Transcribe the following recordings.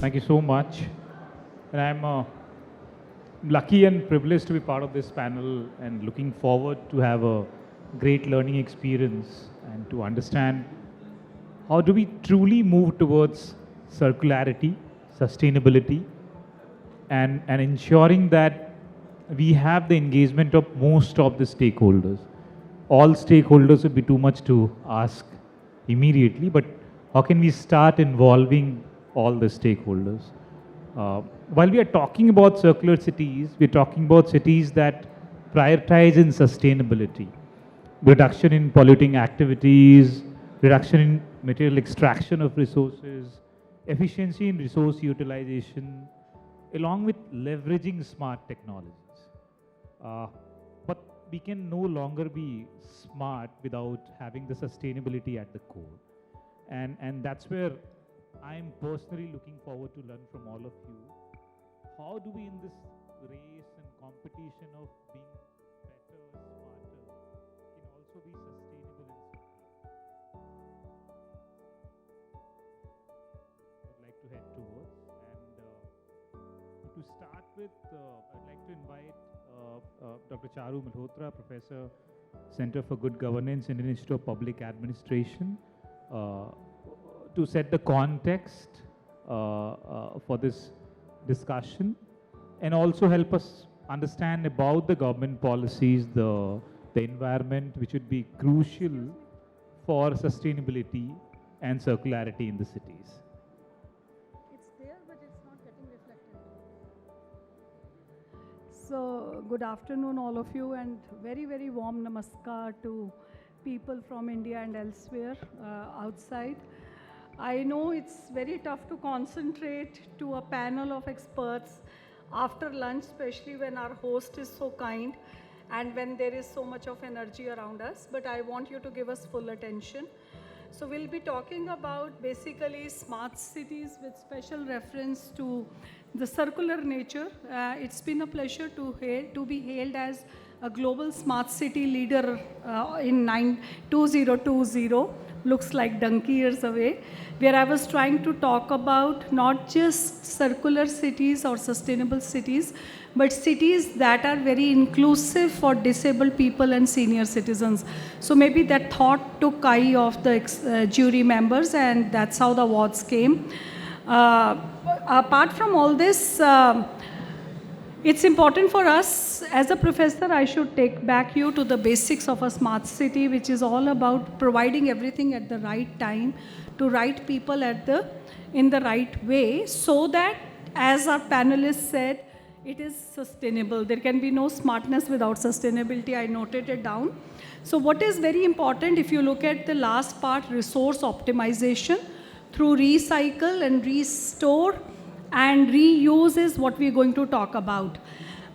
Thank you so much. And I'm lucky and privileged to be part of this panel and looking forward to have a great learning experience and to understand how do we truly move towards circularity, sustainability, and ensuring that we have the engagement of most of the stakeholders. All stakeholders would be too much to ask immediately, but how can we start involving all the stakeholders? While we are talking about circular cities, we're talking about cities that prioritize in sustainability, reduction in polluting activities, reduction in material extraction of resources, efficiency in resource utilization, along with leveraging smart technologies. But we can no longer be smart without having the sustainability at the core. And that's where I'm personally looking forward to learn from all of you. How do we in this race and competition of being better, smarter, can also be sustainable and circular? I'd like to head towards. And to start with, I'd like to invite Dr. Charru Malhotra, Professor, Center for Good Governance, Indian Institute of Public Administration, to set the context for this discussion and also help us understand about the government policies, the environment, which would be crucial for sustainability and circularity in the cities. It's there, but it's not getting reflected. So, good afternoon, all of you, and very, very warm namaskar to people from India and elsewhere outside. I know it's very tough to concentrate to a panel of experts after lunch, especially when our host is so kind and when there is so much of energy around us, but I want you to give us full attention. So we'll be talking about basically smart cities with special reference to the circular nature. It's been a pleasure to be hailed as a global smart city leader in 2020. Looks like donkey years away, where I was trying to talk about not just circular cities or sustainable cities, but cities that are very inclusive for disabled people and senior citizens. So maybe that thought took eye of the jury members, and that's how the awards came. Apart from all this, it's important for us, as a professor, I should take back you to the basics of a smart city, which is all about providing everything at the right time to right people in the right way, so that, as our panelists said, it is sustainable. There can be no smartness without sustainability. I noted it down. So what is very important, if you look at the last part, resource optimization through recycle and restore and reuse is what we're going to talk about.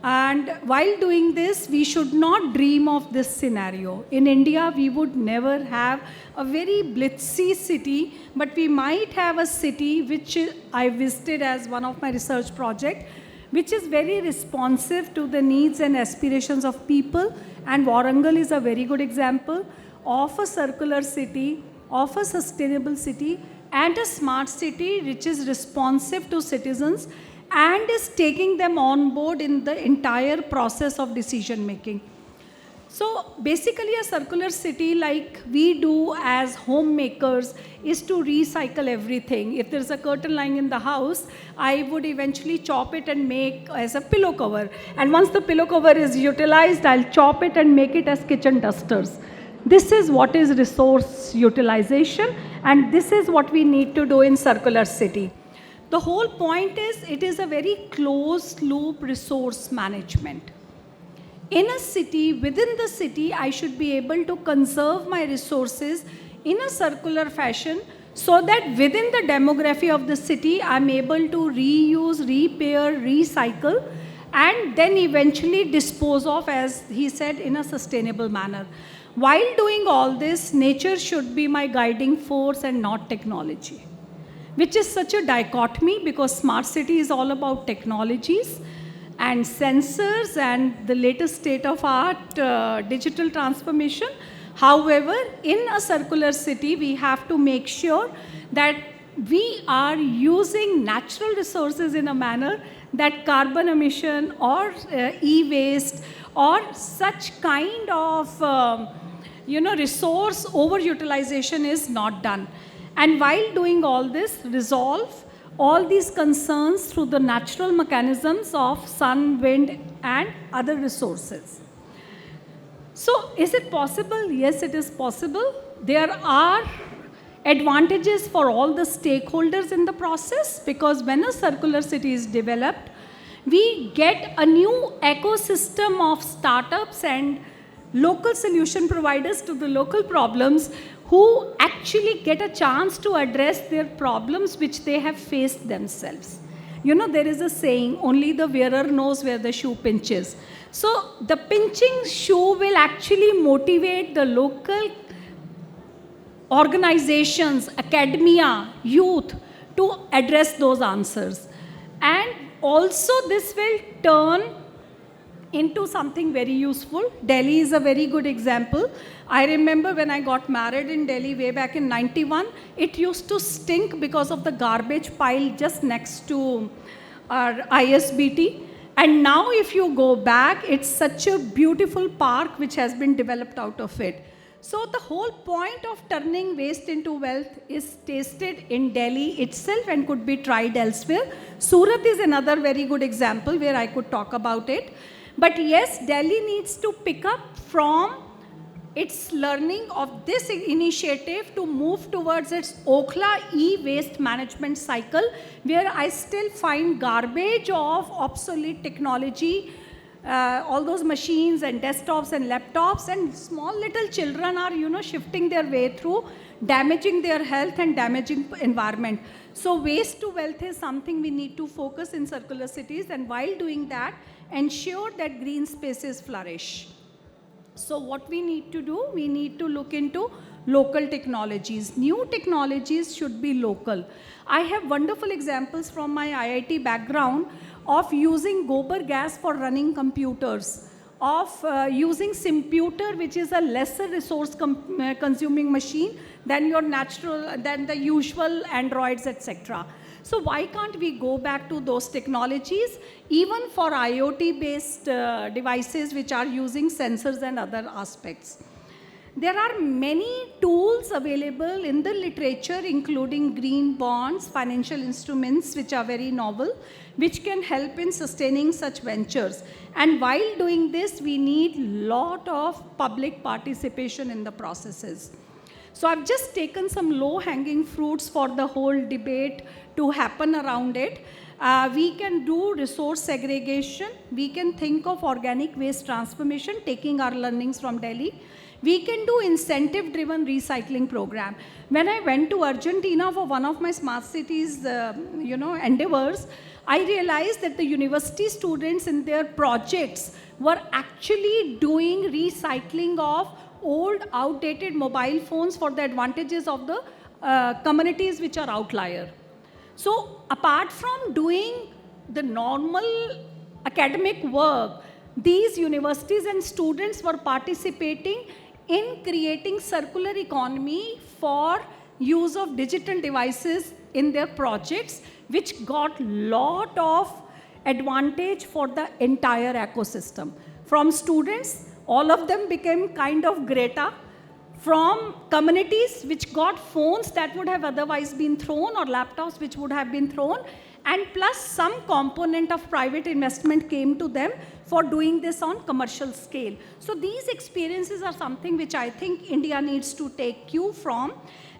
And while doing this, we should not dream of this scenario. In India, we would never have a very blitzy city, but we might have a city which I visited as one of my research projects, which is very responsive to the needs and aspirations of people. And Warangal is a very good example of a circular city, of a sustainable city, and a smart city which is responsive to citizens and is taking them on board in the entire process of decision making. So basically a circular city, like we do as homemakers, is to recycle everything. If there's a curtain lying in the house, I would eventually chop it and make as a pillow cover. And once the pillow cover is utilized, I'll chop it and make it as kitchen dusters. This is what is resource utilization, and this is what we need to do in circular city. The whole point is, it is a very closed loop resource management. In a city, within the city, I should be able to conserve my resources in a circular fashion so that within the demography of the city, I'm able to reuse, repair, recycle, and then eventually dispose of, as he said, in a sustainable manner. While doing all this, nature should be my guiding force and not technology, which is such a dichotomy because smart city is all about technologies and sensors and the latest state-of-art digital transformation. However, in a circular city, we have to make sure that we are using natural resources in a manner that carbon emission or e-waste or such kind of resource overutilization is not done. And while doing all this, resolve all these concerns through the natural mechanisms of sun, wind, and other resources. So, is it possible? Yes, it is possible. There are advantages for all the stakeholders in the process, because when a circular city is developed, we get a new ecosystem of startups and local solution providers to the local problems who actually get a chance to address their problems which they have faced themselves. There is a saying, only the wearer knows where the shoe pinches. So the pinching shoe will actually motivate the local organizations, academia, youth to address those answers. And also this will turn into something very useful. Delhi is a very good example. I remember when I got married in Delhi way back in 91, it used to stink because of the garbage pile just next to our ISBT. And now if you go back, it's such a beautiful park which has been developed out of it. So the whole point of turning waste into wealth is tasted in Delhi itself and could be tried elsewhere. Surat is another very good example where I could talk about it. But yes, Delhi needs to pick up from its learning of this initiative to move towards its Okhla e-waste management cycle, where I still find garbage of obsolete technology, all those machines and desktops and laptops, and small little children are, shifting their way through, damaging their health and damaging environment. So waste to wealth is something we need to focus in circular cities, and while doing that, ensure that green spaces flourish. So what we need to do, we need to look into local technologies. New technologies should be local. I have wonderful examples from my IIT background of using gobar gas for running computers, of using Simputer, which is a lesser resource consuming machine than the usual Androids, etc. So why can't we go back to those technologies, even for IoT-based devices which are using sensors and other aspects? There are many tools available in the literature, including green bonds, financial instruments, which are very novel, which can help in sustaining such ventures. And while doing this, we need a lot of public participation in the processes. So I've just taken some low-hanging fruits for the whole debate to happen around it. We can do resource segregation. We can think of organic waste transformation, taking our learnings from Delhi. We can do incentive-driven recycling program. When I went to Argentina for one of my smart cities, endeavors, I realized that the university students in their projects were actually doing recycling of old, outdated mobile phones for the advantages of the communities which are outlier. So apart from doing the normal academic work, these universities and students were participating in creating circular economy for use of digital devices in their projects, which got lot of advantage for the entire ecosystem. From students, all of them became kind of Greta. From communities which got phones that would have otherwise been thrown, or laptops which would have been thrown, and plus some component of private investment came to them for doing this on commercial scale. So these experiences are something which I think India needs to take cue from.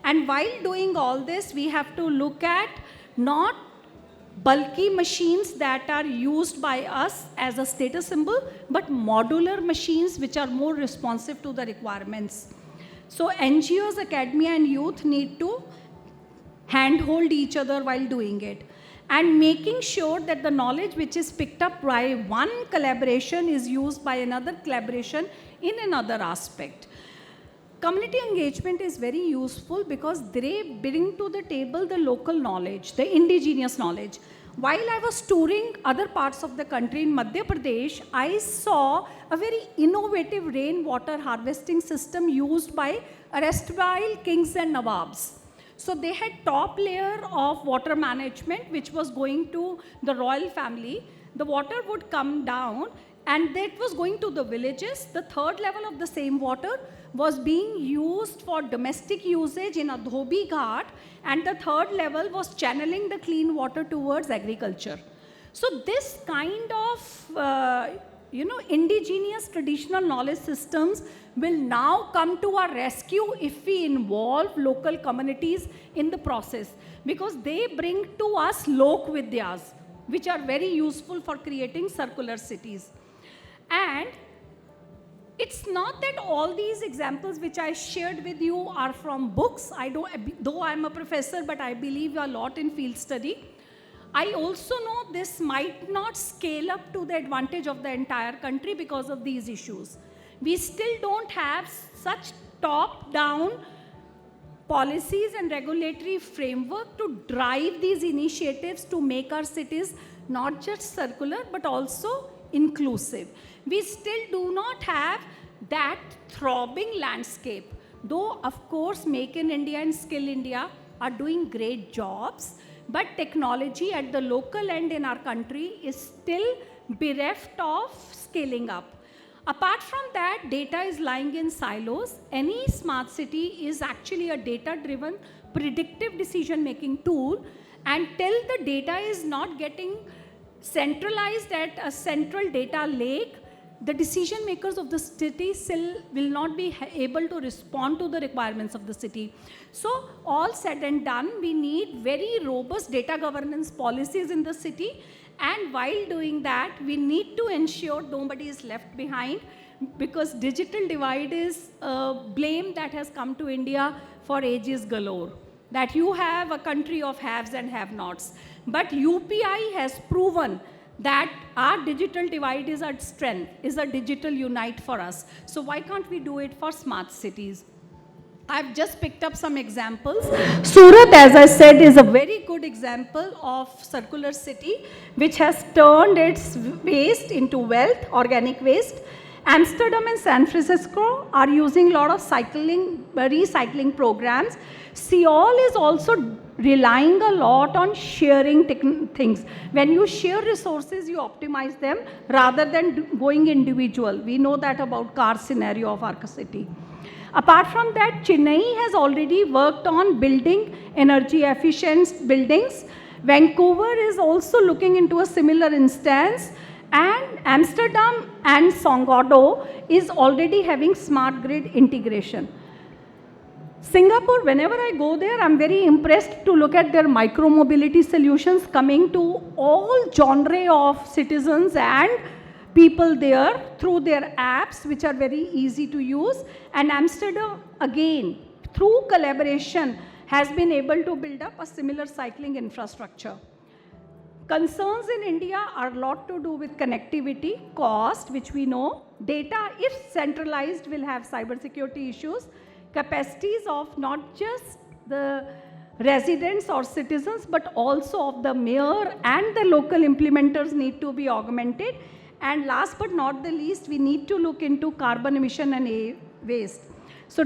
And while doing all this, we have to look at not bulky machines that are used by us as a status symbol, but modular machines which are more responsive to the requirements. So NGOs, academia and youth need to handhold each other while doing it, and making sure that the knowledge which is picked up by one collaboration is used by another collaboration in another aspect. Community engagement is very useful because they bring to the table the local knowledge, the indigenous knowledge. While I was touring other parts of the country in Madhya Pradesh, I saw a very innovative rainwater harvesting system used by erstwhile kings and nawabs. So they had top layer of water management, which was going to the royal family. The water would come down and that was going to the villages. The third level of the same water was being used for domestic usage in a Dhobi Ghat, and the third level was channeling the clean water towards agriculture. So this kind of indigenous traditional knowledge systems will now come to our rescue if we involve local communities in the process, because they bring to us lok vidyas, which are very useful for creating circular cities. And it's not that all these examples which I shared with you are from books. Though I'm a professor, but I believe a lot in field study. I also know this might not scale up to the advantage of the entire country because of these issues. We still don't have such top-down policies and regulatory framework to drive these initiatives to make our cities not just circular but also inclusive. We still do not have that throbbing landscape. Though, of course, Make in India and Skill India are doing great jobs, but technology at the local end in our country is still bereft of scaling up. Apart from that, data is lying in silos. Any smart city is actually a data-driven, predictive decision-making tool, and till the data is not getting centralized at a central data lake, the decision makers of the city still will not be able to respond to the requirements of the city. So all said and done, we need very robust data governance policies in the city, and while doing that, we need to ensure nobody is left behind, because digital divide is a blame that has come to India for ages galore, that you have a country of haves and have-nots. But UPI has proven that our digital divide is our strength, is a digital unite for us. So why can't we do it for smart cities? I've just picked up some examples. Surat, as I said, is a very good example of circular city, which has turned its waste into wealth, organic waste. Amsterdam and San Francisco are using a lot of recycling programs. Seoul is also relying a lot on sharing things. When you share resources, you optimize them rather than going individual. We know that about car scenario of our city. Apart from that, Chennai has already worked on building energy efficient buildings. Vancouver is also looking into a similar instance. And Amsterdam and Songado is already having smart grid integration. Singapore, whenever I go there, I'm very impressed to look at their micro-mobility solutions coming to all genre of citizens and people there through their apps, which are very easy to use. And Amsterdam, again, through collaboration, has been able to build up a similar cycling infrastructure. Concerns in India are a lot to do with connectivity, cost, which we know. Data, if centralized, will have cybersecurity issues. Capacities of not just the residents or citizens, but also of the mayor and the local implementers need to be augmented. And last but not the least, we need to look into carbon emission and waste. So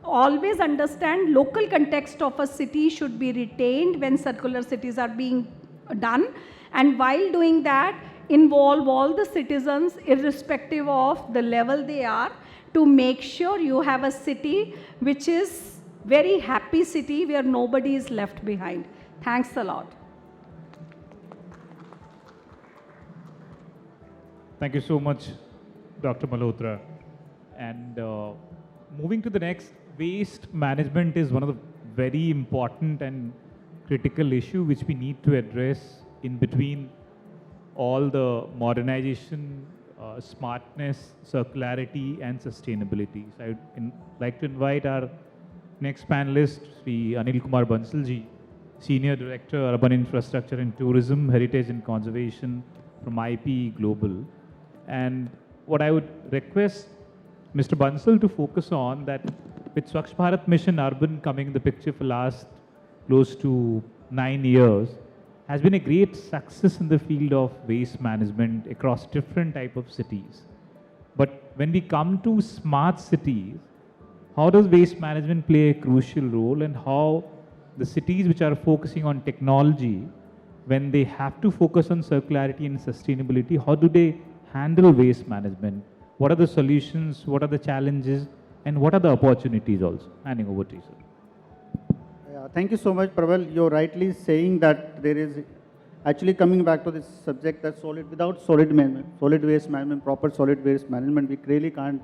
always understand local context of a city should be retained when circular cities are being done. And while doing that, involve all the citizens, irrespective of the level they are, to make sure you have a city which is very happy city where nobody is left behind. Thanks a lot. Thank you so much, Dr. Malhotra. And moving to the next, waste management is one of the very important and critical issue which we need to address in between all the modernization, smartness, circularity, and sustainability. So I would like to invite our next panelist, Sri Anil Kumar Bansal ji, Senior Director, Urban Infrastructure and Tourism, Heritage and Conservation from IP Global. And what I would request Mr. Bansal to focus on, that with Swachh Bharat Mission Urban coming in the picture for last close to 9 years, has been a great success in the field of waste management across different type of cities. But when we come to smart cities, how does waste management play a crucial role, and how the cities which are focusing on technology, when they have to focus on circularity and sustainability, how do they handle waste management? What are the solutions? What are the challenges? And what are the opportunities also? Handing over to you, sir. Yeah, thank you so much, Prabal. You're rightly saying that there is actually coming back to this subject that without solid management, solid waste management, proper solid waste management, we really can't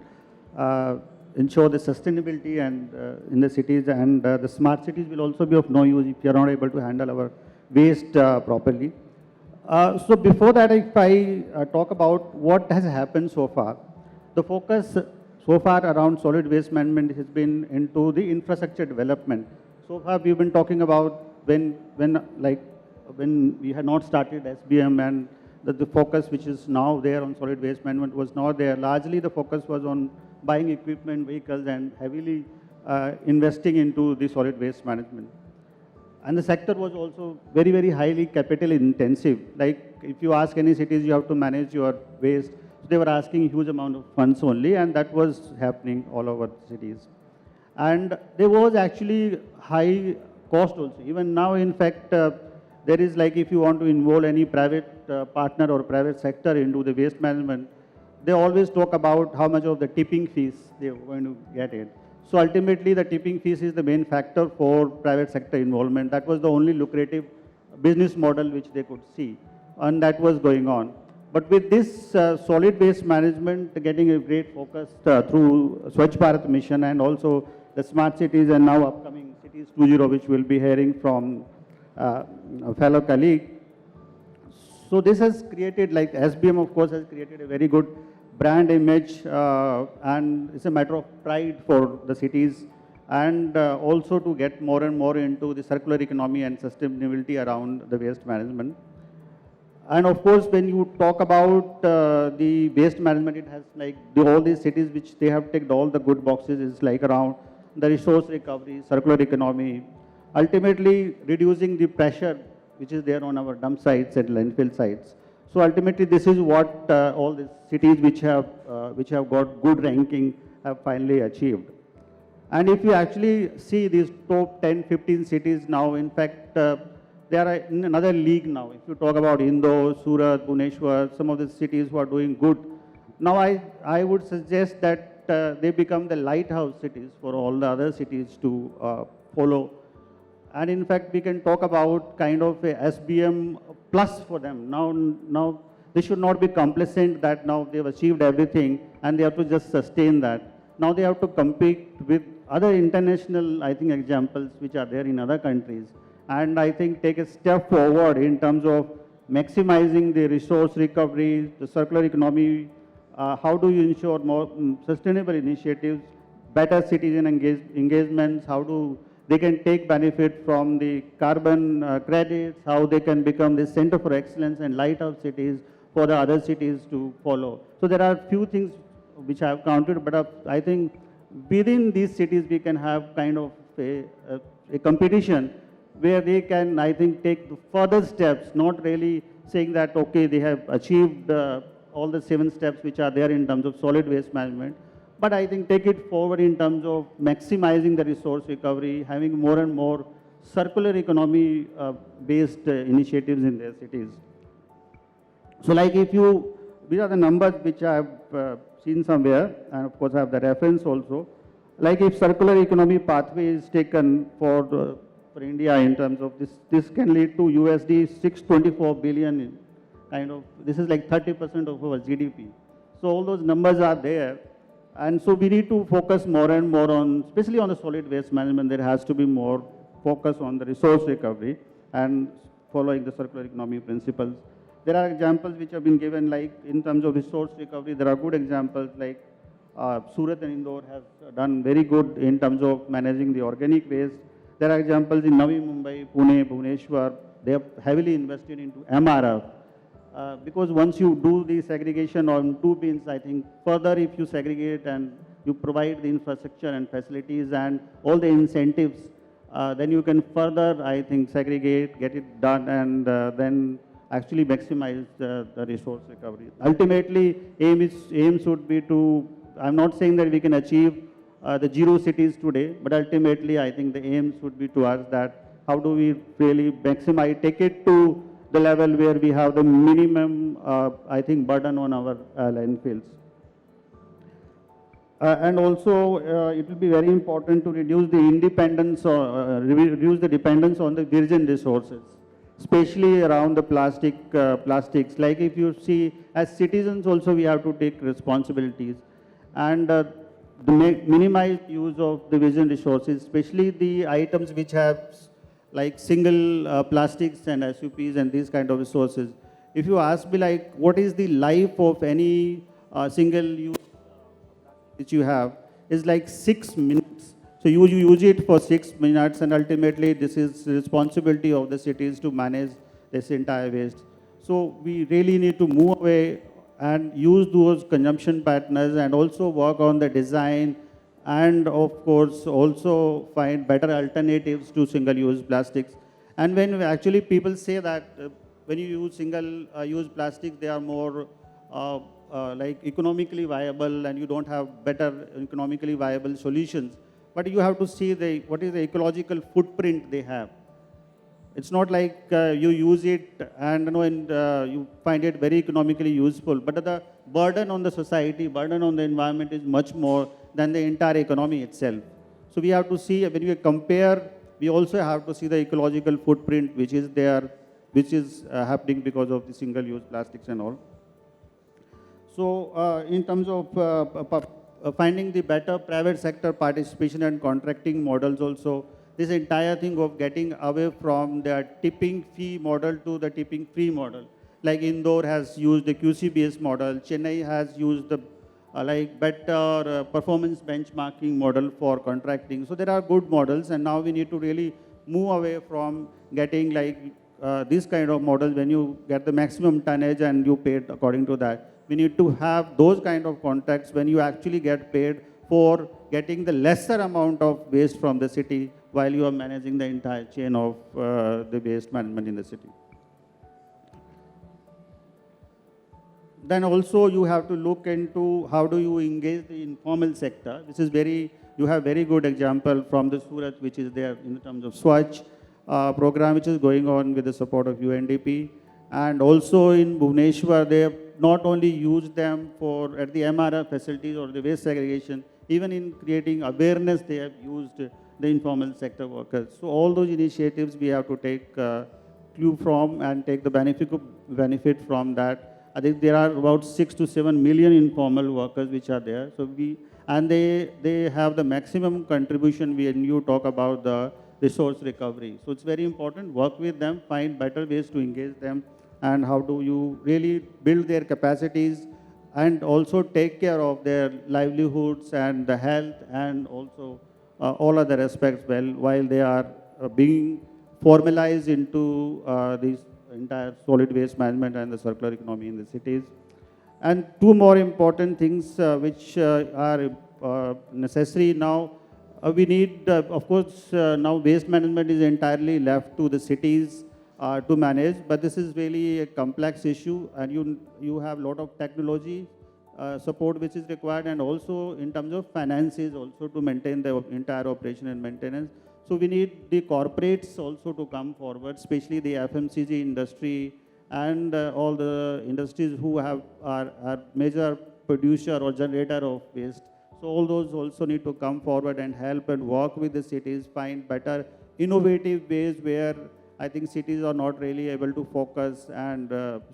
ensure the sustainability and in the cities, and the smart cities will also be of no use if we are not able to handle our waste properly. So before that, if I talk about what has happened so far, the focus so far around solid waste management has been into the infrastructure development. So far we've been talking about when we had not started SBM, and the focus which is now there on solid waste management was not there. Largely the focus was on buying equipment, vehicles, and heavily investing into the solid waste management. And the sector was also very, very highly capital intensive. Like if you ask any cities, you have to manage your waste. So they were asking a huge amount of funds only, and that was happening all over cities. And there was actually high cost also. Even now, in fact, there is like if you want to involve any private partner or private sector into the waste management, they always talk about how much of the tipping fees they are going to get it. So ultimately, the tipping fees is the main factor for private sector involvement. That was the only lucrative business model which they could see, and that was going on. But with this solid waste management getting a great focus through Swachh Bharat mission and also the smart cities and now upcoming Cities 2.0, which we'll be hearing from a fellow colleague. So this has created, like SBM of course has created a very good brand image, and it's a matter of pride for the cities, and also to get more and more into the circular economy and sustainability around the waste management. And of course, when you talk about the waste management, it has like all these cities which they have ticked all the good boxes is like around the resource recovery, circular economy, ultimately reducing the pressure which is there on our dump sites and landfill sites. So ultimately, this is what all the cities which have got good ranking have finally achieved. And if you actually see these top 10, 15 cities now, in fact, they are in another league now. If you talk about Indore, Surat, Bhubaneswar, some of the cities who are doing good. Now I would suggest that they become the lighthouse cities for all the other cities to follow. And in fact, we can talk about kind of a SBM plus for them. Now they should not be complacent that now they've achieved everything and they have to just sustain that. Now they have to compete with other international, I think, examples which are there in other countries. And I think take a step forward in terms of maximizing the resource recovery, the circular economy, how do you ensure more sustainable initiatives, better citizen engagements, how do they can take benefit from the carbon credits, how they can become the center for excellence and lighthouse cities for the other cities to follow. So there are few things which I have counted, but I think within these cities we can have kind of a competition where they can, I think, take further steps, not really saying that, okay, they have achieved all the 7 steps which are there in terms of solid waste management, but I think take it forward in terms of maximizing the resource recovery, having more and more circular economy based initiatives in their cities. So like if you, these are the numbers which I have seen somewhere, and of course I have the reference also. Like if circular economy pathway is taken for India in terms of this can lead to USD 624 billion kind of, this is like 30% of our GDP. So all those numbers are there. And so we need to focus more and more on, especially on the solid waste management, there has to be more focus on the resource recovery and following the circular economy principles. There are examples which have been given, like in terms of resource recovery, there are good examples like Surat and Indore has done very good in terms of managing the organic waste. There are examples in Navi Mumbai, Pune, Bhubaneswar, they have heavily invested into MRF. Because once you do the segregation on 2 bins, I think further if you segregate and you provide the infrastructure and facilities and all the incentives, then you can further, I think, segregate, get it done, and then actually maximize the resource recovery. Ultimately, aim should be to, I'm not saying that we can achieve the 0 cities today, but ultimately I think the aim should be to us that how do we really maximize, take it to the level where we have the minimum, I think, burden on our landfills. And also, it will be very important to reduce the independence or reduce the dependence on the virgin resources, especially around the plastics. Like if you see, as citizens also we have to take responsibilities and minimize use of the virgin resources, especially the items which have like single plastics and SUPs and these kind of resources. If you ask me like what is the life of any single use which you have is like 6 minutes. So you use it for 6 minutes and ultimately this is the responsibility of the cities to manage this entire waste. So we really need to move away and use those consumption patterns and also work on the design and of course also find better alternatives to single-use plastics. And when actually people say that when you use single-use plastics, they are more like economically viable and you don't have better economically viable solutions. But you have to see what is the ecological footprint they have. It's not like you use it and you find it very economically useful, but the burden on the society, burden on the environment is much more than the entire economy itself. So we have to see, when we compare, we also have to see the ecological footprint which is there, which is happening because of the single-use plastics and all. So in terms of finding the better private sector participation and contracting models also, this entire thing of getting away from the tipping fee model to the tipping free model. Like Indore has used the QC-based model, Chennai has used the like better performance benchmarking model for contracting. So there are good models and now we need to really move away from getting like this kind of models when you get the maximum tonnage and you paid according to that. We need to have those kind of contracts when you actually get paid for getting the lesser amount of waste from the city while you are managing the entire chain of the waste management in the city. Then also you have to look into how do you engage the informal sector. This is you have very good example from the Surat, which is there in terms of Swachh program, which is going on with the support of UNDP. And also in Bhubaneswar, they have not only used them at the MRF facilities or the waste segregation, even in creating awareness, they have used the informal sector workers. So all those initiatives we have to take clue from and take the benefit from that. I think there are about 6 to 7 million informal workers which are there. So they have the maximum contribution when you talk about the resource recovery. So it's very important, work with them, find better ways to engage them, and how do you really build their capacities and also take care of their livelihoods and the health and also all other aspects while they are being formalized into this entire solid waste management and the circular economy in the cities. And two more important things which are necessary now. We need, of course, now waste management is entirely left to the cities to manage, but this is really a complex issue and you have a lot of technology support which is required and also in terms of finances also to maintain the entire operation and maintenance. So we need the corporates also to come forward, especially the FMCG industry and all the industries who are major producer or generator of waste. So all those also need to come forward and help and work with the cities, find better innovative ways where I think cities are not really able to focus and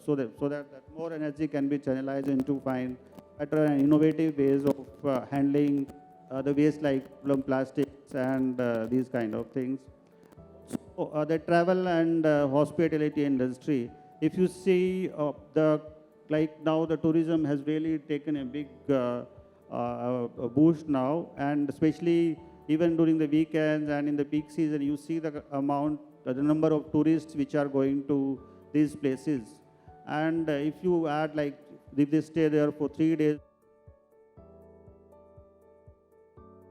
so that more energy can be channelized into find better and innovative ways of handling the waste like plastics and these kind of things. So the travel and hospitality industry, if you see like now the tourism has really taken a big boost now, and especially even during the weekends and in the peak season, you see the number of tourists which are going to these places. And if you add like, if they stay there for 3 days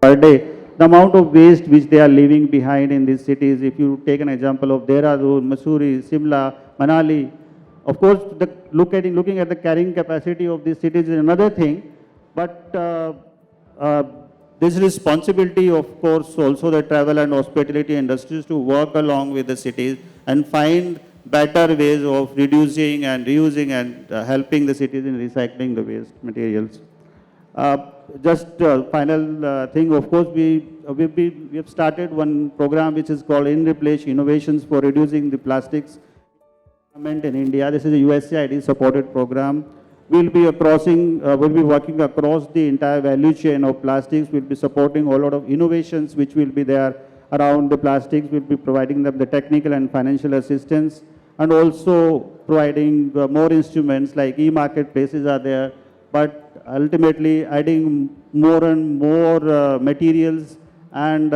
per day, the amount of waste which they are leaving behind in these cities, if you take an example of Dehradun, Mussoorie, Simla, Manali, of course, looking at the carrying capacity of these cities is another thing, but this responsibility, of course, also the travel and hospitality industries to work along with the cities and find better ways of reducing and reusing and helping the cities in recycling the waste materials. Just final thing, of course, we have started one program which is called In Replace Innovations for Reducing the Plastics in India. This is a USAID supported program. We'll be working across the entire value chain of plastics. We'll be supporting a lot of innovations which will be there around the plastics. We'll be providing them the technical and financial assistance, and also providing more instruments like e-marketplaces are there, but ultimately adding more and more materials, and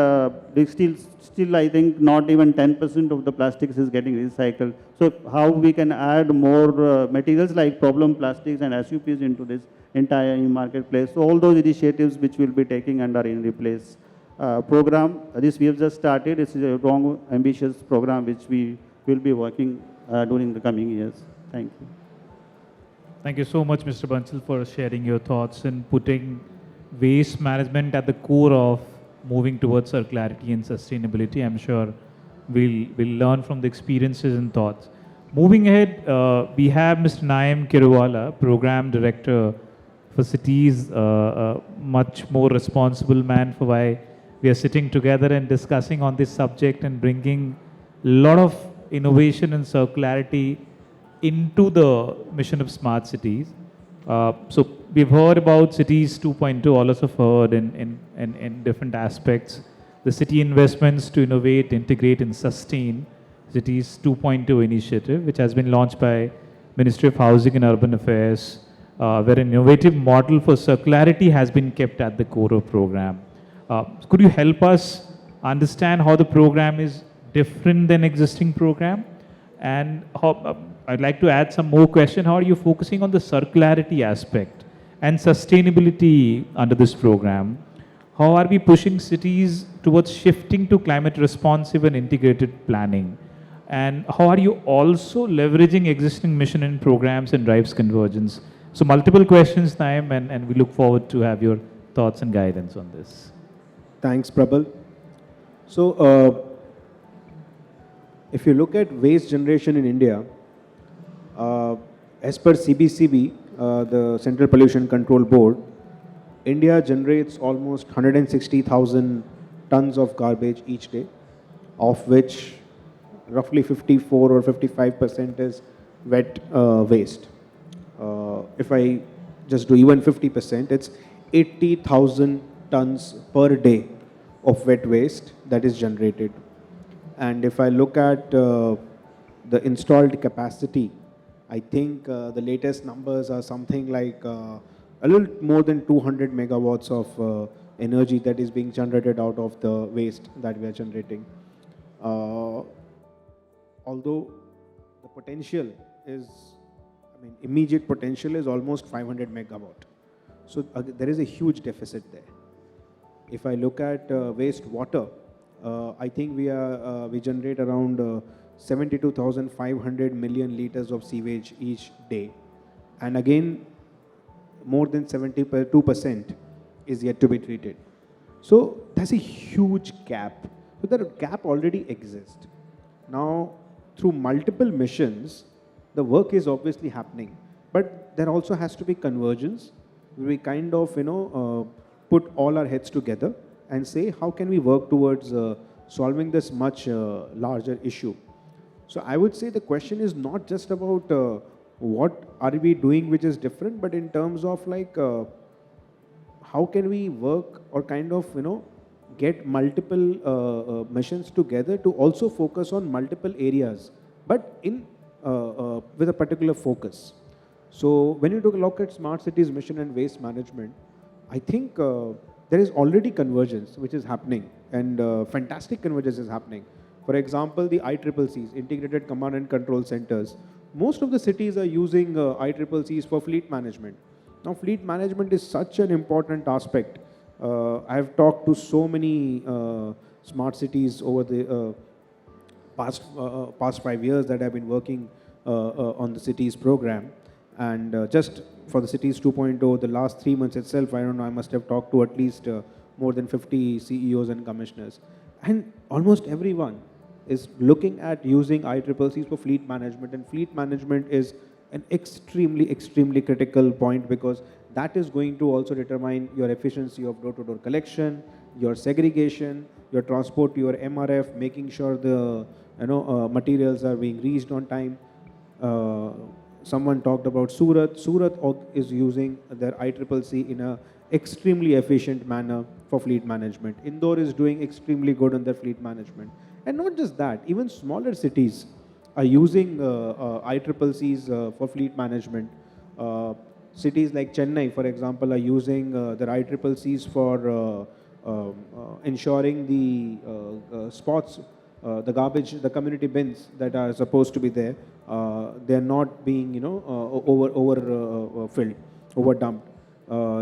still I think not even 10% of the plastics is getting recycled. So how we can add more materials like problem plastics and SUPs into this entire marketplace. So all those initiatives which we'll be taking under In Replace program. This we have just started. This is a long, ambitious program which we will be working during the coming years. Thank you. Thank you so much, Mr. Bansal, for sharing your thoughts and putting waste management at the core of moving towards circularity and sustainability. I'm sure we'll learn from the experiences and thoughts. Moving ahead, we have Mr. Naim Keruwala, Program Director for CITIIS, a much more responsible man for why we are sitting together and discussing on this subject and bringing a lot of innovation and circularity into the mission of smart cities. So we've heard about CITIIS 2.2, all of us have heard in different aspects. The city investments to innovate, integrate and sustain CITIIS 2.2 initiative, which has been launched by Ministry of Housing and Urban Affairs, where an innovative model for circularity has been kept at the core of program. Could you help us understand how the program is different than existing program? And how, I'd like to add some more question. How are you focusing on the circularity aspect and sustainability under this program? How are we pushing cities towards shifting to climate responsive and integrated planning? And how are you also leveraging existing mission and programs and drives convergence? So multiple questions, Naim, and we look forward to have your thoughts and guidance on this. Thanks, Prabal. So, if you look at waste generation in India, as per CBCB, the Central Pollution Control Board, India generates almost 160,000 tons of garbage each day, of which roughly 54 or 55% is wet waste. If I just do even 50%, it's 80,000 tons per day of wet waste that is generated. And if I look at the installed capacity, I think the latest numbers are something like a little more than 200 megawatts of energy that is being generated out of the waste that we are generating. Although the potential is, immediate potential is almost 500 megawatt. So there is a huge deficit there. If I look at wastewater, I think we generate around 72,500 million liters of sewage each day. And again, more than 72% is yet to be treated. So there's a huge gap. So that gap already exists. Now, through multiple missions, the work is obviously happening. But there also has to be convergence. We kind of, put all our heads together and say, how can we work towards solving this much larger issue? So I would say the question is not just about what are we doing which is different, but in terms of like how can we work or kind of, get multiple missions together to also focus on multiple areas, but in with a particular focus. So when you look at smart cities mission and waste management, I think there is already convergence which is happening, and fantastic convergence is happening. For example, the ICCCs, Integrated Command and Control Centers. Most of the cities are using ICCCs for fleet management. Now, fleet management is such an important aspect. I have talked to so many smart cities over the past 5 years that I've been working on the CITIIS program. And just for the CITIIS 2.0, the last 3 months itself, I don't know, I must have talked to at least more than 50 CEOs and commissioners. And almost everyone is looking at using ICCCs for fleet management, and fleet management is an extremely critical point, because that is going to also determine your efficiency of door-to-door collection, your segregation, your transport to your MRF, making sure the materials are being reached on time. Someone talked about Surat. Surat is using their ICCC in a extremely efficient manner for fleet management. Indore is doing extremely good on their fleet management. And not just that, even smaller cities are using ICCCs for fleet management. Cities like Chennai, for example, are using their ICCCs for ensuring the spots, the garbage, the community bins that are supposed to be there, they're not being, filled, over dumped.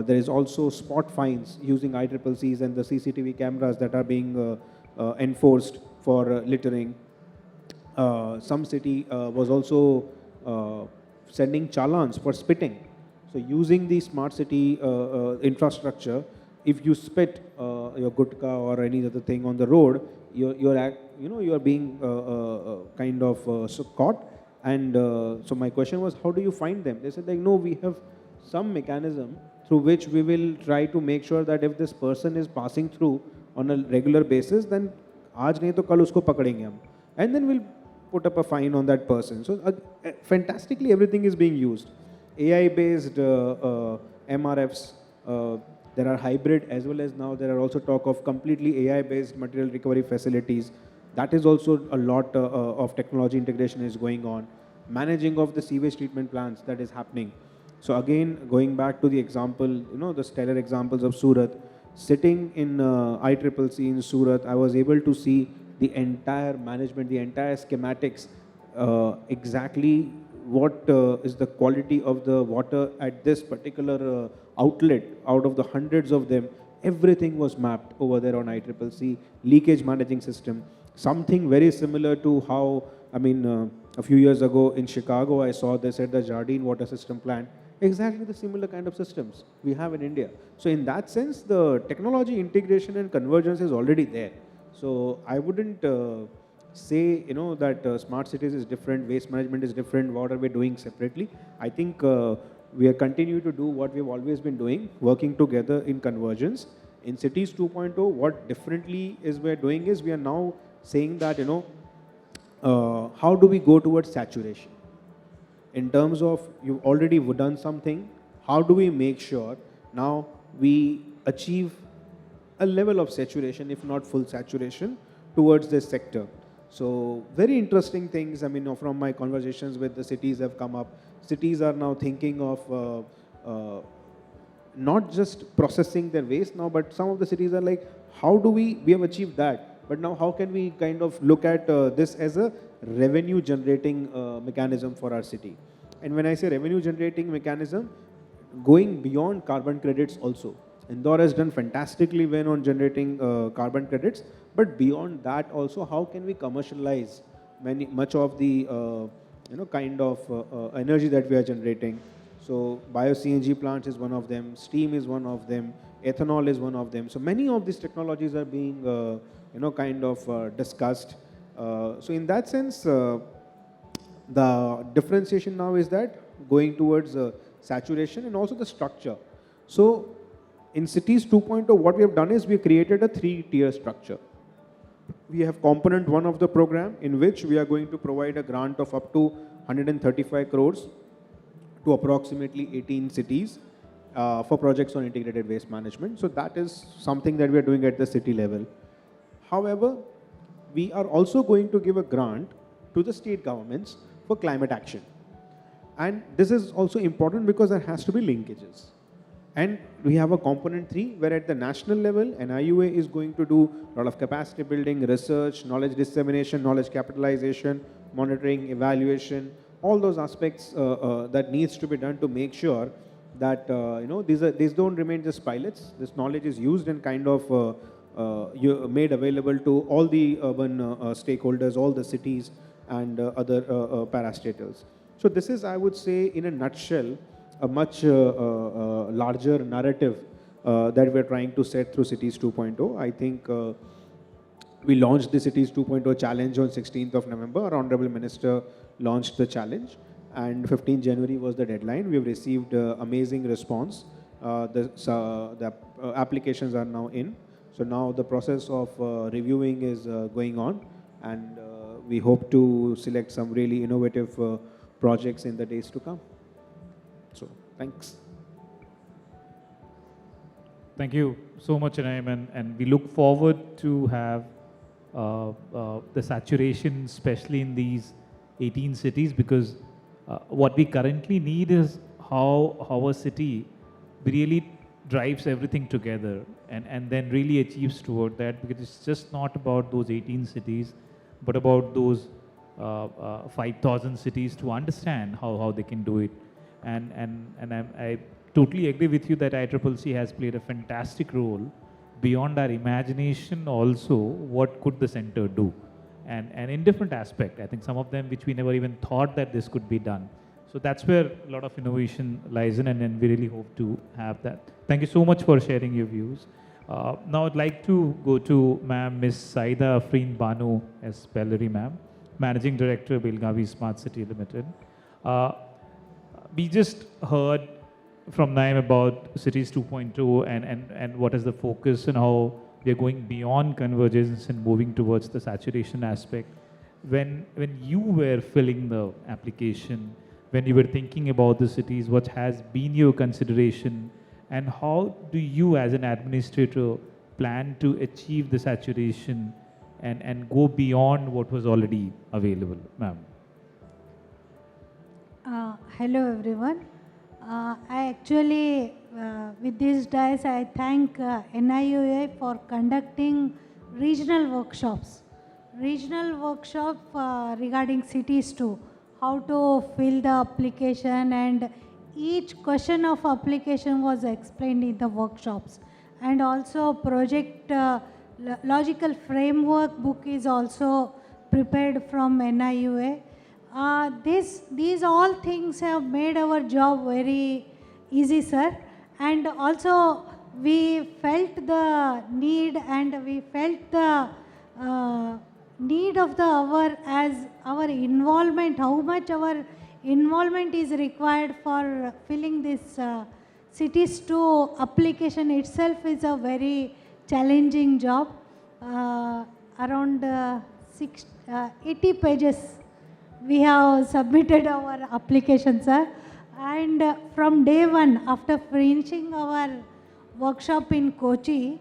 There is also spot fines using ICCCs and the CCTV cameras that are being enforced for littering. Some city was also sending challans for spitting. So using the smart city infrastructure, if you spit your gutka or any other thing on the road, you're being kind of caught. And so my question was, how do you find them? They said, like, no, we have some mechanism through which we will try to make sure that if this person is passing through on a regular basis, then aaj nahi to kal usko pakadenge hum, and then we'll put up a fine on that person. So fantastically, everything is being used. AI-based MRFs, there are hybrid, as well as now there are also talk of completely AI-based material recovery facilities. That is also a lot of technology integration is going on. Managing of the sewage treatment plants that is happening. So again, going back to the example, the stellar examples of Surat, sitting in ICCC in Surat, I was able to see the entire management, the entire schematics, exactly what is the quality of the water at this particular outlet. Out of the hundreds of them, everything was mapped over there on ICCC, leakage managing system. Something very similar to how, a few years ago in Chicago, I saw this at the Jardine water system plant. Exactly the similar kind of systems we have in India. So in that sense, the technology integration and convergence is already there. So I wouldn't say, that smart cities is different, waste management is different, what are we doing separately. I think we are continuing to do what we've always been doing, working together in convergence. In Cities 2.0, what differently is we're doing is we are now saying that, how do we go towards saturation? In terms of you've already done something, how do we make sure now we achieve a level of saturation, if not full saturation, towards this sector? So very interesting things, from my conversations with the cities have come up. Cities are now thinking of not just processing their waste now, but some of the cities are like, how do we have achieved that, but now how can we kind of look at this as a revenue generating mechanism for our city? And when I say revenue generating mechanism, going beyond carbon credits also. Indore has done fantastically well on generating carbon credits, but beyond that also, how can we commercialize much of the kind of energy that we are generating? So bio-CNG plants is one of them, steam is one of them, ethanol is one of them. So many of these technologies are being kind of discussed. So in that sense, the differentiation now is that going towards saturation and also the structure. So in Cities 2.0, what we have done is we have created a 3-tier structure. We have component 1 of the program, in which we are going to provide a grant of up to 135 crores to approximately 18 cities for projects on integrated waste management. So that is something that we are doing at the city level. However, we are also going to give a grant to the state governments for climate action. And this is also important because there has to be linkages. And we have a component 3, where at the national level, NIUA is going to do a lot of capacity building, research, knowledge dissemination, knowledge capitalization, monitoring, evaluation, all those aspects that needs to be done to make sure that these don't remain just pilots. This knowledge is used and kind of made available to all the urban stakeholders, all the cities and other parastatals. So this is, I would say, in a nutshell, a much larger narrative that we're trying to set through CITIIS 2.0. I think we launched the CITIIS 2.0 challenge on 16th of November. Our Honorable Minister launched the challenge, and 15th January was the deadline. We've received amazing response. The applications are now in. So now the process of reviewing is going on, and we hope to select some really innovative projects in the days to come. So thanks. Thank you so much, Naim, and we look forward to have the saturation, especially in these 18 cities, because what we currently need is how a city really drives everything together and then really achieves toward that, because it's just not about those 18 cities, but about those 5,000 cities to understand how they can do it. And I totally agree with you that ICCC has played a fantastic role beyond our imagination also. What could the center do? And in different aspects, I think some of them which we never even thought that this could be done. So that's where a lot of innovation lies in, and we really hope to have that. Thank you so much for sharing your views. Now I'd like to go to Ma'am Miss Syeda Afreen Banu as Bellary Ma'am, Managing Director, Belagavi Smart City Limited. We just heard from Naim about CITIIS 2.0 and what is the focus and how we are going beyond convergence and moving towards the saturation aspect. When you were filling the application, when you were thinking about the cities, what has been your consideration, and how do you as an administrator plan to achieve the saturation and go beyond what was already available, ma'am? Hello everyone. I actually, with these days, I thank NIUA for conducting regional workshops. Regional workshop regarding cities too, how to fill the application, and each question of application was explained in the workshops. And also project logical framework book is also prepared from NIUA. These all things have made our job very easy, sir. And also we felt the need, and we felt the need of the hour as our involvement, how much our involvement is required for filling this CITIIS 2 application itself is a very challenging job. Around 80 pages we have submitted our application, sir. And from day one, after finishing our workshop in Kochi,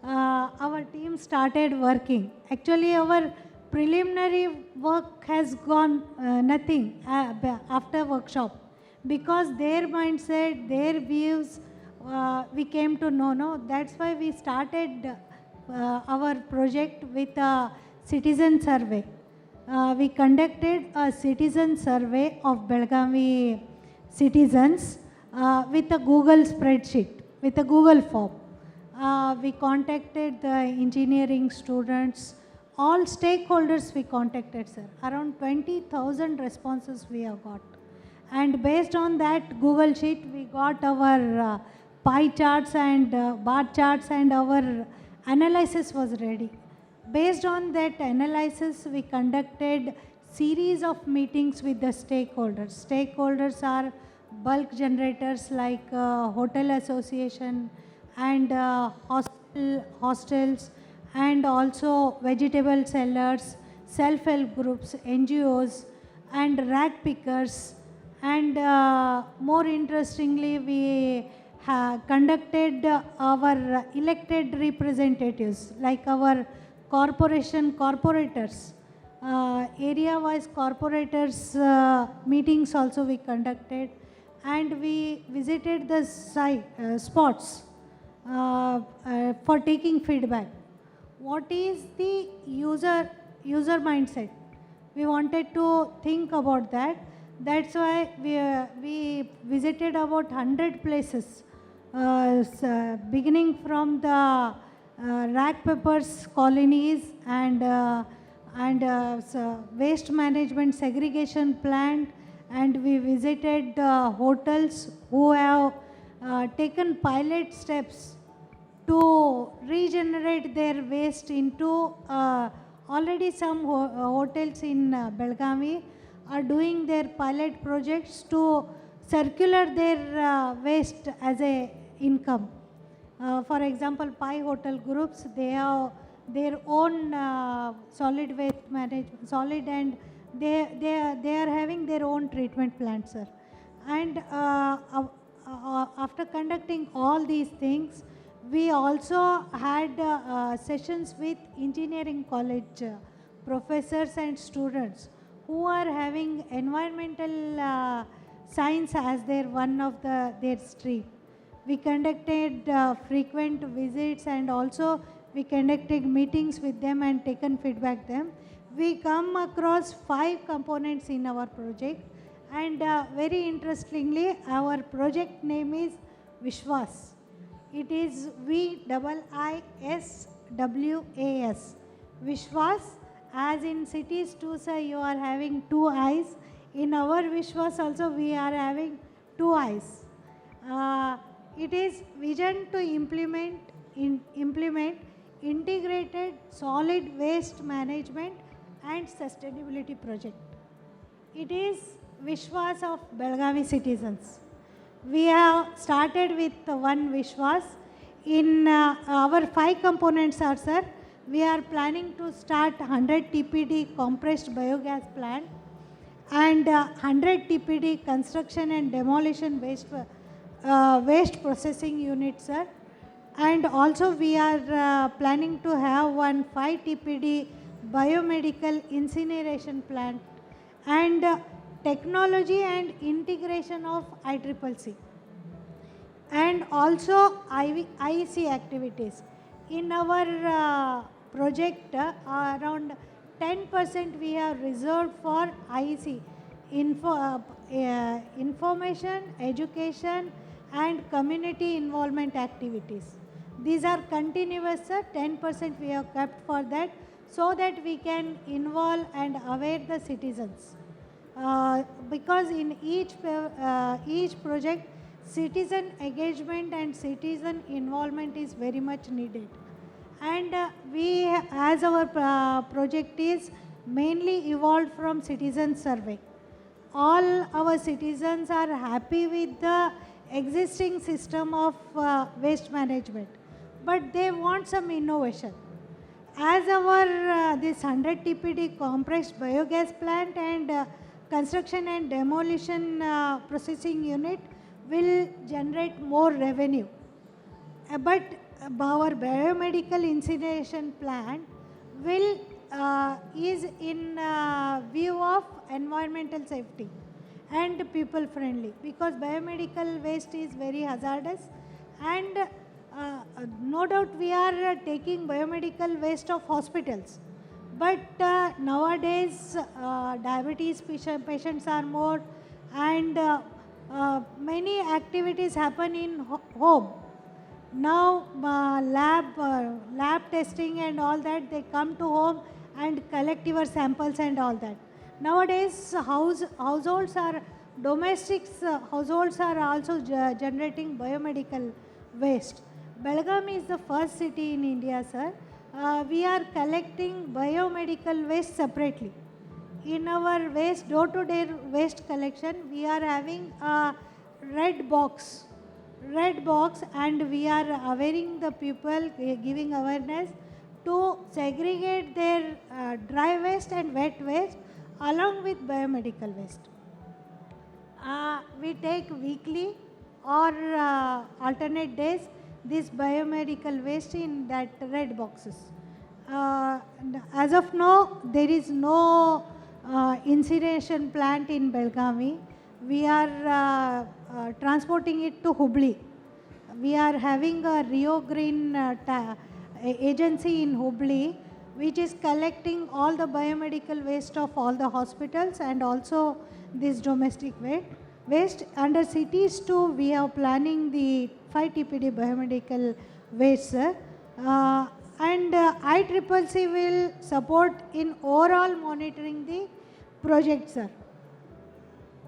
our team started working. Actually, our preliminary work has gone nothing after workshop, because their mindset, their views, we came to know. No, that's why we started our project with a citizen survey. We conducted a citizen survey of Belagavi citizens with a Google spreadsheet, with a Google form. We contacted the engineering students, all stakeholders we contacted, sir. Around 20,000 responses we have got. And based on that Google sheet, we got our pie charts and bar charts, and our analysis was ready. Based on that analysis, we conducted series of meetings with the stakeholders. Stakeholders are bulk generators like hotel association and hostels, and also vegetable sellers, self-help groups, NGOs, and rag pickers. And more interestingly, we conducted our elected representatives, like our corporators, area-wise corporators meetings also we conducted, and we visited the spots for taking feedback. What is the user mindset? We wanted to think about that. That's why we visited about 100 places, beginning from the rag pickers colonies and waste management segregation plant, and we visited the hotels who have taken pilot steps to regenerate their waste into already some hotels in Belagavi are doing their pilot projects to circular their waste as a income. For example, Pi Hotel groups, they have their own solid waste management, solid, and they are having their own treatment plant, sir. And after conducting all these things, we also had sessions with engineering college professors and students who are having environmental science as their one of their stream. We conducted frequent visits, and also we conducted meetings with them and taken feedback them. We come across 5 components in our project, and very interestingly, our project name is Vishwas. It is VIISWAS. Vishwas, as in CITIIS too, sir, you are having 2 eyes. In our Vishwas also we are having 2 eyes. It is vision to implement integrated solid waste management and sustainability project. It is Vishwas of Belagavi citizens. We have started with one Vishwas. In our 5 components are, sir, we are planning to start 100 TPD compressed biogas plant and 100 TPD construction and demolition waste processing unit, sir. And also we are planning to have one 5 TPD biomedical incineration plant and technology and integration of ICCC. And also IEC activities. In our project, around 10% we have reserved for IEC, information, education and community involvement activities. These are continuous, sir. 10% we have kept for that, so that we can involve and aware the citizens. Because in each project, citizen engagement and citizen involvement is very much needed. And we, as our project is mainly evolved from citizen survey. All our citizens are happy with the existing system of waste management, but they want some innovation. As our this 100 TPD compressed biogas plant and construction and demolition processing unit will generate more revenue. But our biomedical incineration plant will is in view of environmental safety and people friendly, because biomedical waste is very hazardous, and no doubt we are taking biomedical waste of hospitals. But nowadays diabetes patients are more, and many activities happen in home. Now lab testing and all that, they come to home and collect your samples and all that. Nowadays households are households are also generating biomedical waste. Belagavi is the first city in India, sir. We are collecting biomedical waste separately. In our waste, door-to-door waste collection, we are having a red box, and we are awareing the people, giving awareness to segregate their dry waste and wet waste along with biomedical waste. We take weekly or alternate days this biomedical waste in that red boxes. As of now, there is no incineration plant in Belagavi. We are transporting it to Hubli. We are having a Rio Green agency in Hubli, which is collecting all the biomedical waste of all the hospitals and also this domestic waste. Under CITIIS too, we are planning the 5 TPD biomedical waste, sir. And ICCC will support in overall monitoring the project, sir.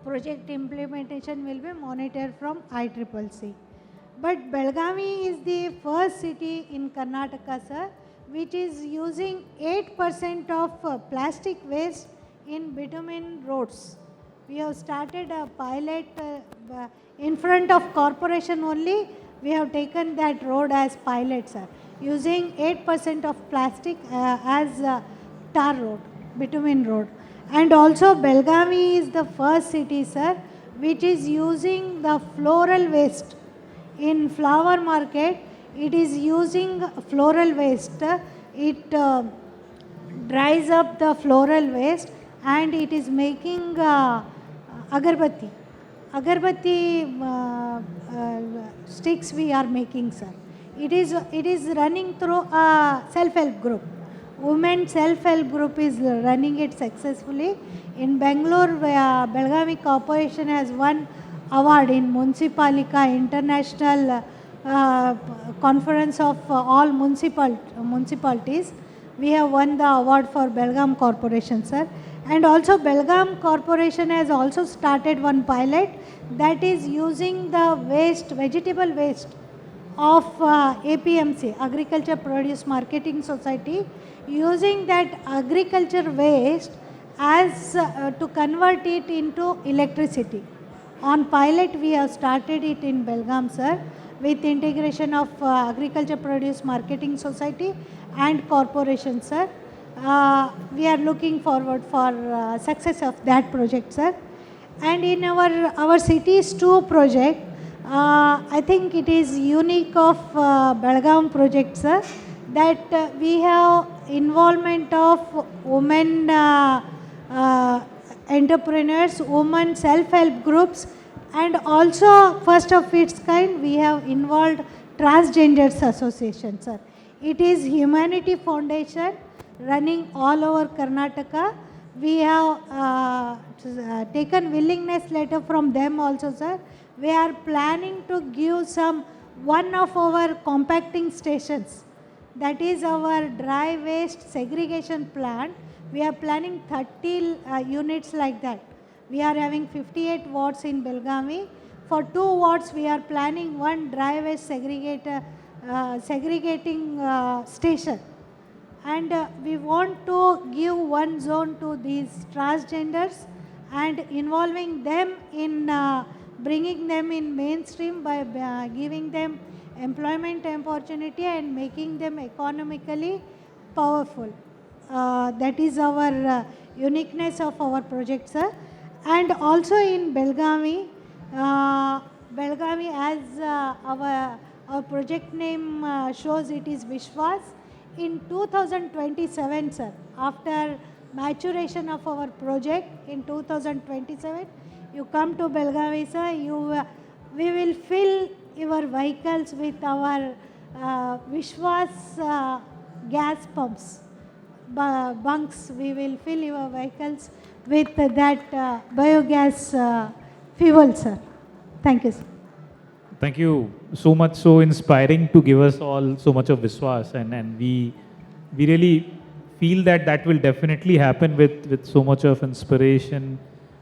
Project implementation will be monitored from ICCC. But Belagavi is the first first city in Karnataka, sir, which is using 8% of plastic waste in bitumen roads. We have started a pilot in front of corporation only. We have taken that road as pilot, sir, using 8% of plastic as tar road, bitumen road. And also Belagavi is the first city, sir, which is using the floral waste. In flower market, it is using floral waste. It dries up the floral waste and it is making agarbatti. Agarbatti sticks we are making, sir. It is running through a self-help group. Women self-help group is running it successfully. In Bangalore, Belagavi Corporation has won award in Municipalika International Conference of all municipalities. We have won the award for Belgaum Corporation, sir. And also Belgaum Corporation has also started one pilot that is using the waste, vegetable waste of APMC, Agriculture Produce Marketing Society, using that agriculture waste as to convert it into electricity. On pilot, we have started it in Belgaum, sir, with integration of Agriculture Produce Marketing Society and corporation, sir. We are looking forward for success of that project, sir. And in our CITIIS 2 project, I think it is unique of Belgaum project, sir, that we have involvement of women entrepreneurs, women self-help groups, and also first of its kind we have involved Transgenders Association, sir. It is Humanity Foundation running all over Karnataka. We have taken willingness letter from them also, sir. We are planning to give one of our compacting stations. That is our dry waste segregation plant. We are planning 30 units like that. We are having 58 wards in Belagavi. For 2 wards, we are planning one dry waste segregating station. And we want to give one zone to these transgenders and involving them in bringing them in mainstream by giving them employment opportunity and making them economically powerful. That is our uniqueness of our project, sir. And also in Belagavi, Belagavi as our project name shows, it is Vishwas. In 2027, sir, after maturation of our project in 2027, you come to Belagavi, sir, we will fill your vehicles with our Vishwas gas pumps, bunks. We will fill your vehicles with that biogas fuel, sir. Thank you, sir. Thank you so much. So inspiring to give us all so much of Viswas, and we really feel that will definitely happen with so much of inspiration.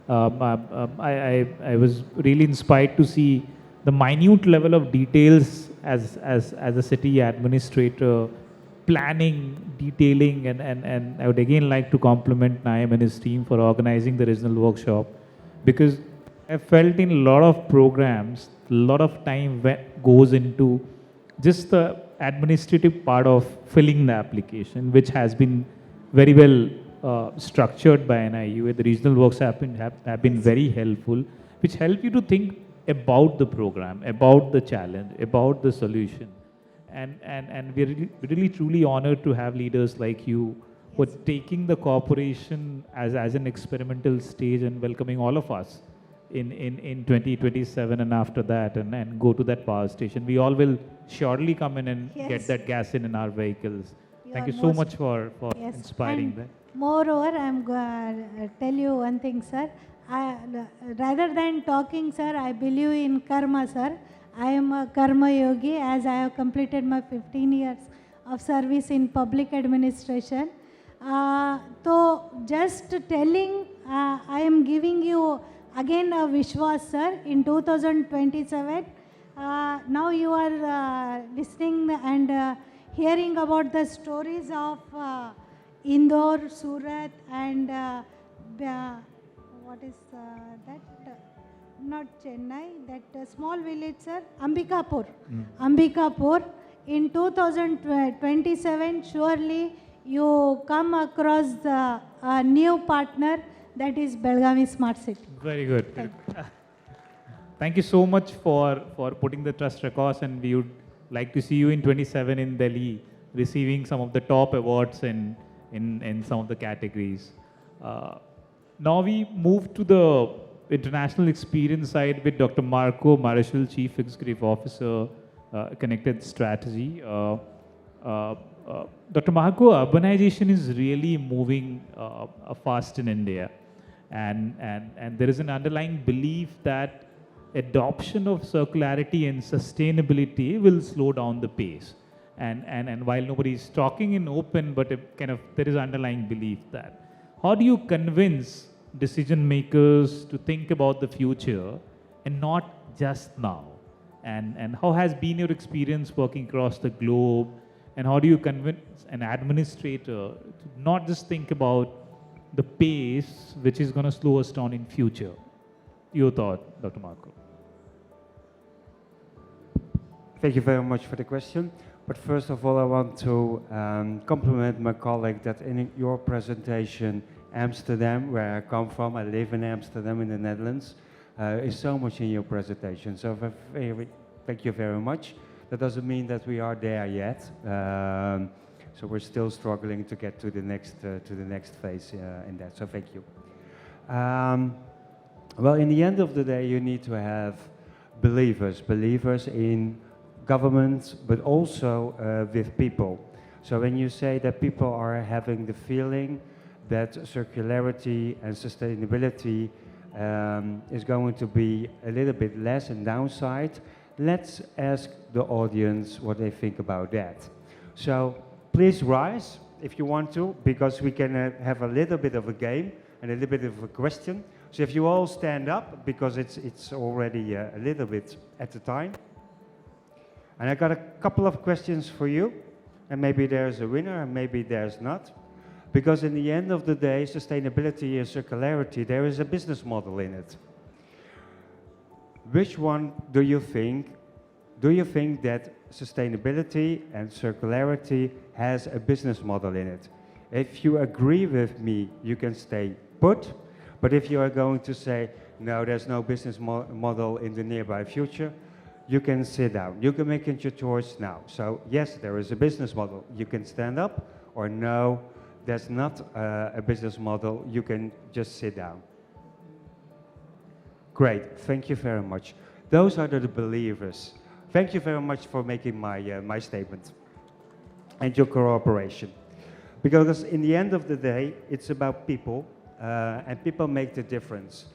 I was really inspired to see the minute level of details as a city administrator, planning, detailing, and I would again like to compliment Naim and his team for organizing the regional workshop, because I felt in a lot of programs, a lot of time goes into just the administrative part of filling the application, which has been very well structured by NIUA. The regional works have been very helpful, which help you to think about the program, about the challenge, about the solution. And we're really truly honored to have leaders like you who are taking the corporation as an experimental stage and welcoming all of us in 2027 and after that, and go to that power station. We all will surely come in and get that gas in our vehicles. Thank you so much for inspiring that. Moreover, I am going to tell you one thing, sir. Rather than talking, sir, I believe in karma, sir. I am a karma yogi, as I have completed my 15 years of service in public administration. So just telling, I am giving you again a Vishwas, sir. In 2027, Now you are listening and hearing about the stories of Indore, Surat, and what is that? Not Chennai, that small village, sir, Ambikapur. Ambikapur. In 2027, surely you come across a new partner, that is Belagavi Smart City. Very good. Thank you so much for putting the trust across, and we would like to see you in 27 in Delhi, receiving some of the top awards in some of the categories. Now we move to the international experience side with Dr. Marco Marechal, Chief Executive Officer, Connected Strategy. Dr. Marco, urbanization is really moving fast in India, and there is an underlying belief that adoption of circularity and sustainability will slow down the pace. And while nobody is talking in open, but there is underlying belief that. How do you convince decision makers to think about the future and not just now? And how has been your experience working across the globe? And how do you convince an administrator to not just think about the pace which is going to slow us down in future? Your thought, Dr. Marco. Thank you very much for the question. But first of all, I want to compliment my colleague that in your presentation, Amsterdam, where I come from, I live in Amsterdam in the Netherlands, is so much in your presentation. So thank you very much. That doesn't mean that we are there yet. So we're still struggling to get to the next phase in that. So thank you. Well, in the end of the day, you need to have believers in governments, but also with people. So when you say that people are having the feeling that circularity and sustainability is going to be a little bit less and downside, let's ask the audience what they think about that. So please rise if you want to, because we can have a little bit of a game and a little bit of a question. So if you all stand up, because it's already a little bit at the time. And I got a couple of questions for you, and maybe there's a winner and maybe there's not. Because in the end of the day, sustainability and circularity, there is a business model in it. Which one do you think? Do you think that sustainability and circularity has a business model in it? If you agree with me, you can stay put. But if you are going to say, no, there's no business model in the nearby future, you can sit down. You can make your choice now. So yes, there is a business model. You can stand up, or no, there's not a business model. You can just sit down. Great, thank you very much. Those are the believers. Thank you very much for making my statement and your cooperation. Because in the end of the day, it's about people, and people make the difference.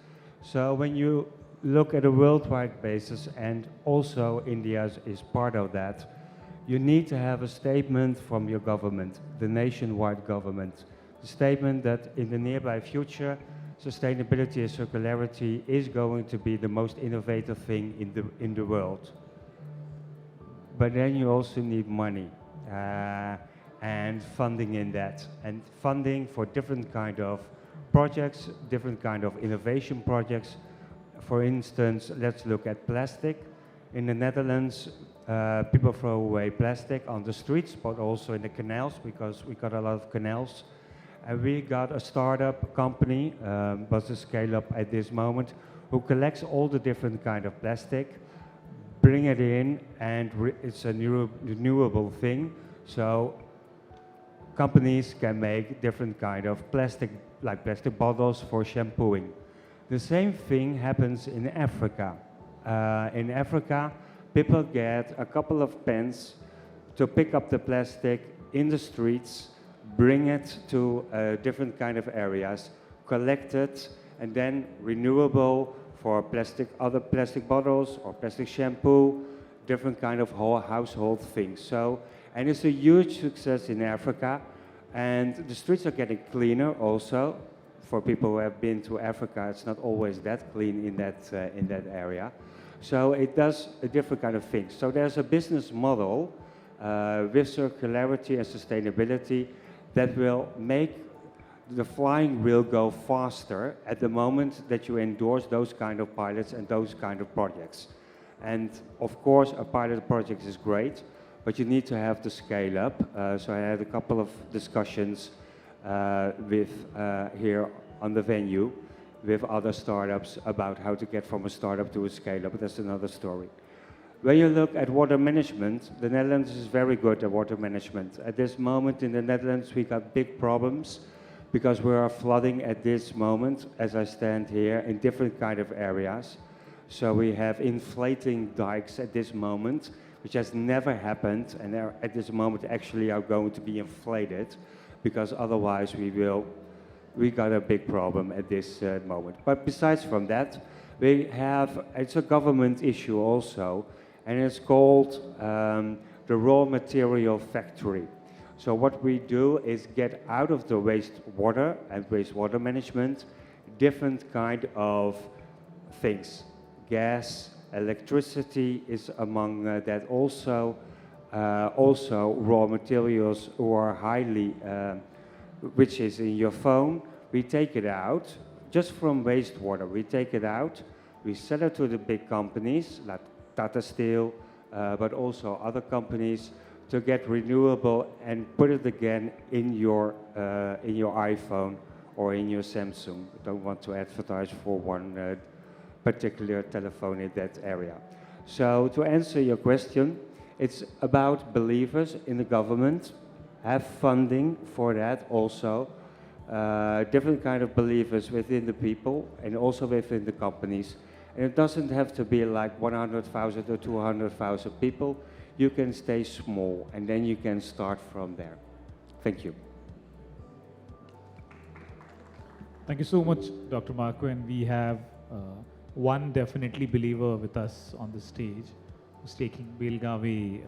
So when you look at a worldwide basis, and also India is part of that, you need to have a statement from your government, the nationwide government. The statement that in the nearby future, sustainability and circularity is going to be the most innovative thing in the world. But then you also need money and funding in that, and funding for different kind of projects, different kind of innovation projects. For instance, let's look at plastic. In the Netherlands, people throw away plastic on the streets, but also in the canals, because we got a lot of canals. And we got a startup company, but a scale-up at this moment, who collects all the different kind of plastic, bring it in, and it's a renewable thing. So companies can make different kind of plastic, like plastic bottles for shampooing. The same thing happens in Africa. In Africa, people get a couple of pence to pick up the plastic in the streets, bring it to different kind of areas, collect it, and then renewable for plastic, other plastic bottles or plastic shampoo, different kind of household things. So, and it's a huge success in Africa, and the streets are getting cleaner also. For people who have been to Africa, it's not always that clean in that area. So it does a different kind of thing. So there's a business model with circularity and sustainability that will make the flying wheel go faster at the moment that you endorse those kind of pilots and those kind of projects. And of course, a pilot project is great, but you need to have the scale up. So I had a couple of discussions with here on the venue with other startups about how to get from a startup to a scale up, but that's another story. When you look at water management, the Netherlands is very good at water management. At this moment in the Netherlands, we got big problems because we are flooding at this moment, as I stand here, in different kind of areas. So we have inflating dikes at this moment, which has never happened, and at this moment actually are going to be inflated, because otherwise we got a big problem at this moment. But besides from that, it's a government issue also, and it's called the raw material factory. So what we do is get out of the wastewater and wastewater management different kind of things. Gas, electricity is among that also. Also raw materials who are highly, which is in your phone. We take it out, just from wastewater. We take it out, we sell it to the big companies like Tata Steel, but also other companies, to get renewable and put it again in your iPhone or in your Samsung. I don't want to advertise for one particular telephone in that area. So to answer your question, it's about believers in the government, have funding for that also, different kind of believers within the people and also within the companies. And it doesn't have to be like 100,000 or 200,000 people. You can stay small and then you can start from there. Thank you. Thank you so much, Dr. Marco. And we have one definitely believer with us on the stage who's taking Belagavi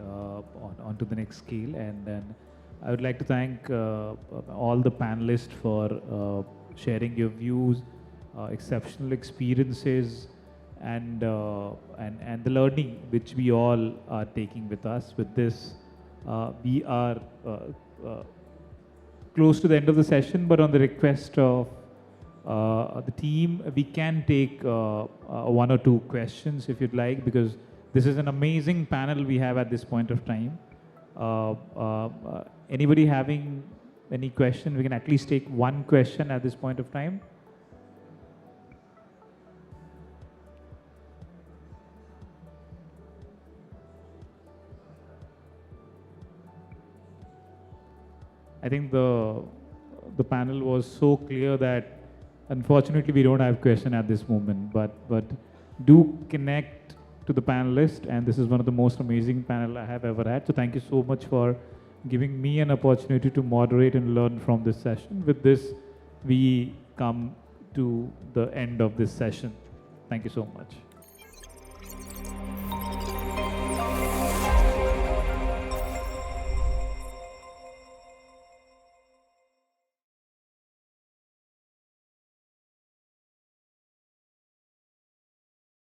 onto the next scale. And then I would like to thank all the panelists for sharing your views, exceptional experiences, and the learning which we all are taking with us. With this, we are close to the end of the session, but on the request of the team, we can take one or two questions if you'd like, because this is an amazing panel we have at this point of time. Anybody having any question? We can at least take one question at this point of time. I think the panel was so clear that unfortunately we don't have question at this moment, but do connect to the panelists, and this is one of the most amazing panel I have ever had. So thank you so much for giving me an opportunity to moderate and learn from this session. With this, we come to the end of this session. Thank you so much.